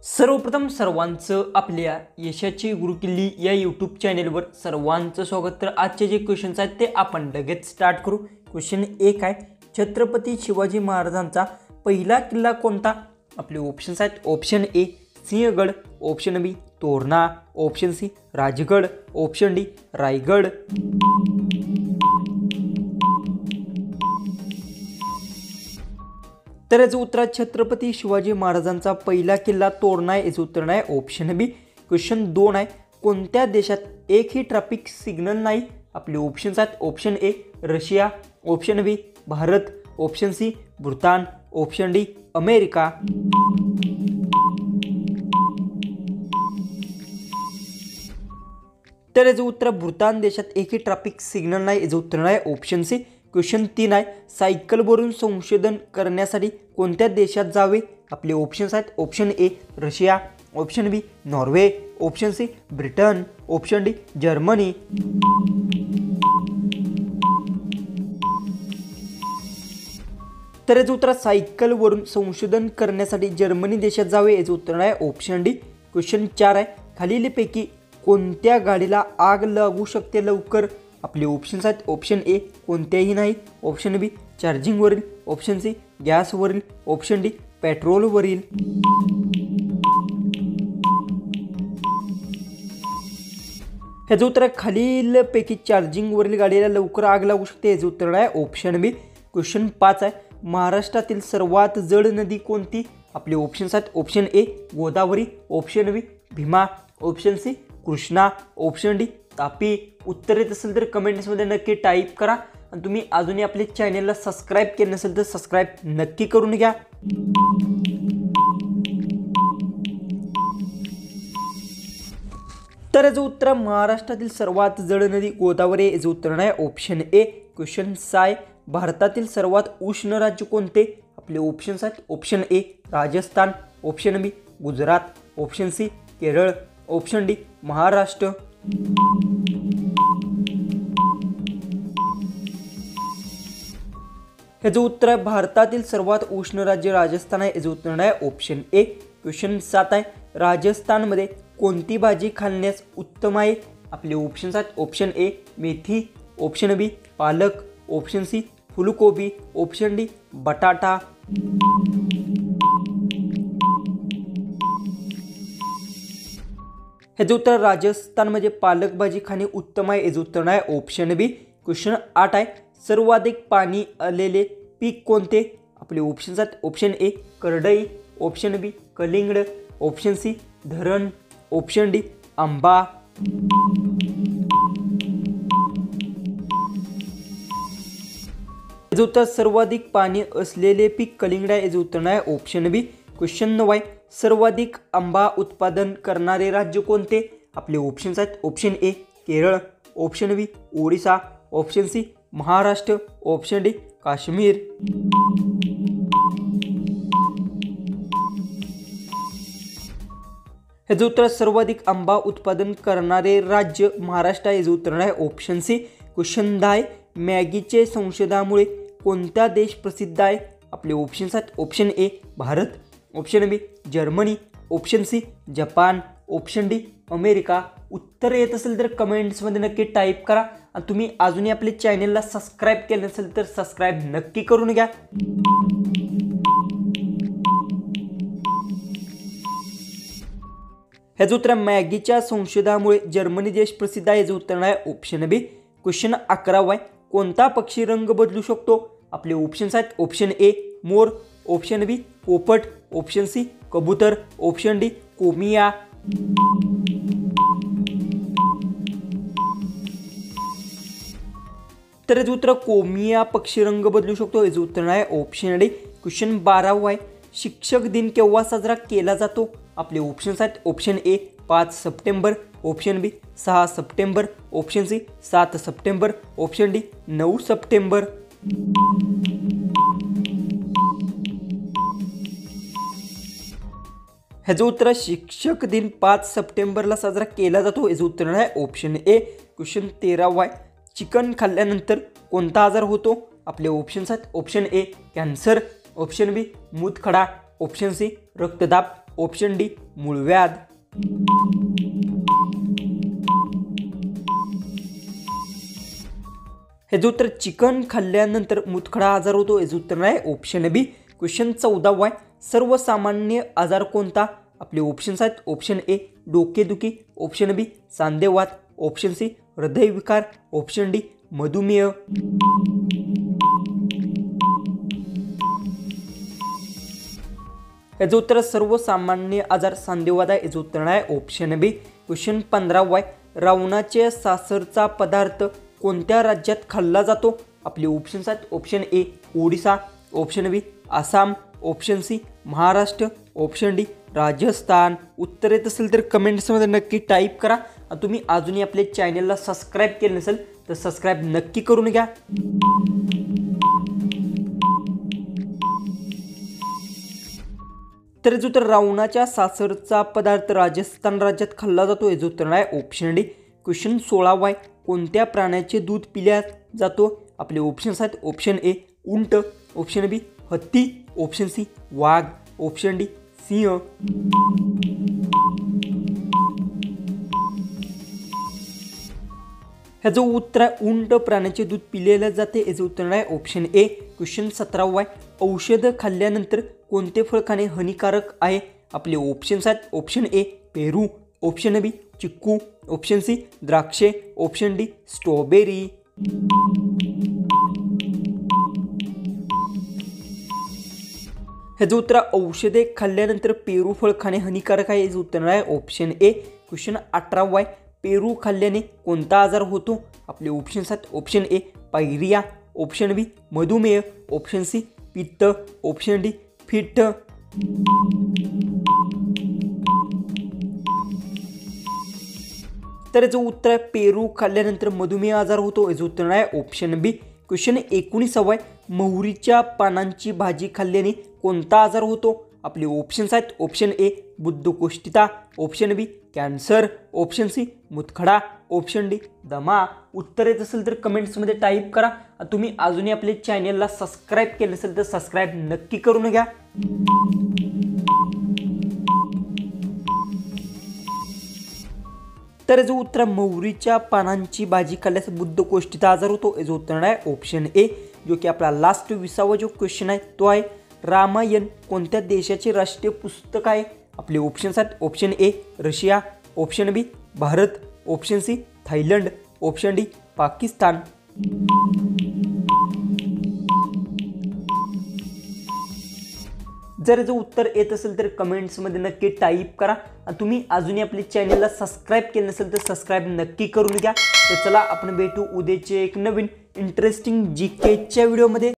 सर्वप्रथम सर्वांचं आपल्या यशाची गुरुकिल्ली या यूट्यूब चॅनेलवर सर्वांचं स्वागत। तर आजचे जे क्वेश्चन्स आहेत ते आपण लगेच स्टार्ट करू। क्वेश्चन 1 आहे, छत्रपती शिवाजी महाराजांचा पहिला किल्ला कोणता? आपले ऑप्शन्स आहेत, option A Sinhagad, option B Torna, option C Rajgad, option D Raigad. तर याचं उत्तर छत्रपती शिवाजी महाराजांचा पहिला किल्ला तोरणा आहे। याचं उत्तर आहे ऑप्शन बी। क्वेश्चन 2 आहे, कोणत्या देशात एकही ट्रॅफिक सिग्नल नाही? आपले ऑप्शन्स आहेत, option A Russia, option B Bharat, option C Bhutan, option D America. तर याचं उत्तर भूतान देशात एकही ट्रॅफिक सिग्नल नाही। याचं उत्तर आहे ऑप्शन सी। क्वेश्चन 3 आहे, सायकलवरून संशोधन करण्यासाठी कोणत्या देशात जावे? आपले ऑप्शन्स आहेत, option A Russia, option B Norway, option C Britain, option D Germany. तर याचं उत्तर सायकलवरून संशोधन करण्यासाठी जर्मनी देशात जावे। याचं उत्तर आहे ऑप्शन डी। क्वेश्चन 4 आहे, खालीलपैकी कोणत्या गाडीला आग लागू शकते लवकर? आपले ऑप्शन्स आहेत, ऑप्शन ए कोणत्याही नाही, ऑप्शन बी चार्जिंगवरील, ऑप्शन सी गॅसवरील, ऑप्शन डी पेट्रोलवरील। ह्याचं उत्तर खालीलपैकी चार्जिंगवरील गाडीला लवकर आग लागू शकते। याचं उत्तर आहे ऑप्शन बी। क्वेश्चन 5 आहे, महाराष्ट्रातील सर्वात जड नदी कोणती? आपले ऑप्शन्स आहेत, option A Godavari, option B Bhima, option C Krishna, option D Tapi. उत्तर येत असेल तर कमेंट्समध्ये नक्की टाईप करा आणि तुम्ही अजूनही आपल्या चॅनेलला सबस्क्राईब केलं नसेल तर सबस्क्राईब नक्की करून घ्या। तर याचं उत्तर महाराष्ट्रातील सर्वात जड नदी गोदावरी। याचं उत्तर आहे ऑप्शन ए। क्वेश्चन 6, भारतातील सर्वात उष्ण राज्य कोणते? आपले ऑप्शन्स आहेत, option A Rajasthan, option B Gujarat, option C Kerala, option D Maharashtra. याचं उत्तर आहे भारतातील सर्वात उष्ण राज्य राजस्थान आहे। याचं उत्तर आहे ऑप्शन ए। क्वेश्चन 7 आहे, राजस्थानमध्ये कोणती भाजी खाण्यास उत्तम आहे? आपले ऑप्शन्स आहेत, ऑप्शन ए मेथी, ऑप्शन बी पालक, ऑप्शन सी फुलकोबी, ऑप्शन डी बटाटा। याचं उत्तर राजस्थानमध्ये पालक भाजी खाणे उत्तम आहे। याचं उत्तर आहे ऑप्शन बी। क्वेश्चन 8 आहे, सर्वाधिक पाणी आलेले पीक कोणते? आपले ऑप्शन्स आहेत, ऑप्शन ए करडई, ऑप्शन बी कलिंगड, ऑप्शन सी धरण, ऑप्शन डी आंबा। याचं उत्तर सर्वाधिक पाणी असलेले पीक कलिंगड आहे। याचं उत्तर आहे ऑप्शन बी। क्वेश्चन 9 आहे, सर्वाधिक आंबा उत्पादन करणारे राज्य कोणते? आपले ऑप्शन्स आहेत, option A Kerala, option B Odisha, option C Maharashtra, option D Kashmir. याचं उत्तर सर्वाधिक आंबा उत्पादन करणारे राज्य महाराष्ट्र आहे। याचं उत्तर आहे ऑप्शन सी। क्वेश्चन 10, मॅगीचे संशोधनामुळे कोणता देश प्रसिद्ध आहे? आपले ऑप्शन्स आहेत, option A Bharat, option B Germany, option C Japan, option D America. उत्तर येत असेल तर कमेंट्समध्ये नक्की टाईप करा आणि तुम्ही अजूनही आपल्या चॅनेलला सबस्क्राईब केलं नसेल तर सबस्क्राईब नक्की करून घ्या। ह्याचं उत्तर मॅगीच्या संशोधनामुळे जर्मनी देश प्रसिद्ध आहे। याचं उत्तर आहे ऑप्शन बी। क्वेश्चन 11 आहे, कोणता पक्षी रंग बदलू शकतो? आपले ऑप्शन्स आहेत, ऑप्शन ए मोर, ऑप्शन बी पोपट, ऑप्शन सी कबूतर, ऑप्शन डी कोमिया। तर याचं उत्तर कोमिया पक्षी रंग बदलू शकतो। याचं उत्तर आहे ऑप्शन डी। क्वेश्चन 12 आहे, शिक्षक दिन केव्हा साजरा केला जातो? आपले ऑप्शन्स आहेत, option A 5 September, option B 6 September, option C 7 September, option D 9 September. ह्याचं उत्तर शिक्षक दिन 5 सप्टेंबरला साजरा केला जातो। याचं उत्तर आहे ऑप्शन ए। क्वेश्चन 13 आहे, चिकन खाल्ल्यानंतर कोणता आजार होतो? आपले ऑप्शन्स आहेत, option A cancer, option B मूतखडा, ऑप्शन सी रक्तदाब, ऑप्शन डी मूळव्याध. हे जो उत्तर चिकन खाल्ल्यानंतर मुतखडा आजार होतो याचं उत्तर आहे ऑप्शन बी. क्वेश्चन 14 आहे, सर्वसामान्य आजार कोणता? आपले ऑप्शन्स आहेत ऑप्शन ए डोकेदुखी, ऑप्शन बी सांधेवात, ऑप्शन सी हृदयविकार, ऑप्शन डी मधुमेह. याचं उत्तर सर्वसामान्य आजार सांधेवात आहे याचं उत्तर आहे ऑप्शन बी. क्वेश्चन 15 आहे, रावणाच्या सासरचा पदार्थ कोणत्या राज्यात खाल्ला जातो? आपले ऑप्शन्स आहेत option A Odisha, option B Assam, option C Maharashtra, option D Rajasthan. उत्तर येत असेल तर कमेंट्समध्ये नक्की टाईप करा. तुम्ही अजूनही आपल्या चॅनलला सबस्क्राईब केलं नसेल तर सबस्क्राईब नक्की करून घ्या. तर जो तर रावणाच्या सासरचा पदार्थ राजस्थान राज्यात खाल्ला जातो याचं उत्तर आहे ऑप्शन डी. क्वेश्चन 16 आहे, कोणत्या प्राण्याचे दूध पिल्या जातो? आपले ऑप्शन्स आहेत ऑप्शन ए उंट, ऑप्शन बी हत्ती, ऑप्शन सी वाघ, ऑप्शन डी सिंह. ह्याचं उत्तर आहे उंट प्राण्याचे दूध पिलेलं जाते याचं उत्तर आहे ऑप्शन ए. क्वेश्चन 17 आहे, औषध खाल्ल्यानंतर कोणते फळ खाणे हानिकारक आहे? आपले ऑप्शन्स आहेत ऑप्शन ए पेरू, ऑप्शन बी चिक्कू, ऑप्शन सी द्राक्षे, ऑप्शन डी स्ट्रॉबेरी. ह्याचं उत्तर औषधे खाल्ल्यानंतर पेरू फळ खाणे हानिकारक आहे याचं उत्तर आहे ऑप्शन ए. क्वेश्चन 18 आहे, पेरू खाल्ल्याने कोणता आजार होतो? आपले ऑप्शन्स आहेत ऑप्शन ए पायरिया, ऑप्शन बी मधुमेह, ऑप्शन सी पित्त, ऑप्शन डी फिट. तर याचं उत्तर आहे पेरू खाल्ल्यानंतर मधुमेह आजार होतो याचं उत्तर आहे ऑप्शन बी. क्वेश्चन 19 आहे, मोहरीच्या पानांची भाजी खाल्ल्याने कोणता आजार होतो? आपले ऑप्शन्स आहेत ऑप्शन ए बद्धकोष्ठता, option B cancer, option C मुतखडा, ऑप्शन डी दमा. उत्तर येत असेल तर कमेंट्समध्ये टाईप करा. तुम्ही अजूनही आपल्या चॅनलला सबस्क्राईब केलं नसेल तर सबस्क्राईब नक्की करून घ्या. तर याचं उत्तर मोहरीच्या पानांची भाजी खाल्ल्यास बद्धकोष्ठता आजार होतो याचं उत्तर आहे ऑप्शन ए. जो की आपला लास्ट 20वा जो क्वेश्चन आहे तो आहे, रामायण कोणत्या देशाचे राष्ट्रीय पुस्तक आहे? आपले ऑप्शन्स आहेत option A Russia, option B Bharat, option C Thailand, option D Pakistan. जर याचं उत्तर येत असेल तर कमेंट्समध्ये नक्की टाईप करा. तुम्ही अजूनही आपल्या चॅनलला सबस्क्राईब केलं नसेल तर सबस्क्राईब नक्की करून घ्या. तर चला आपण भेटू उद्याचे एक नवीन इंटरेस्टिंग जीकेच्या व्हिडिओमध्ये.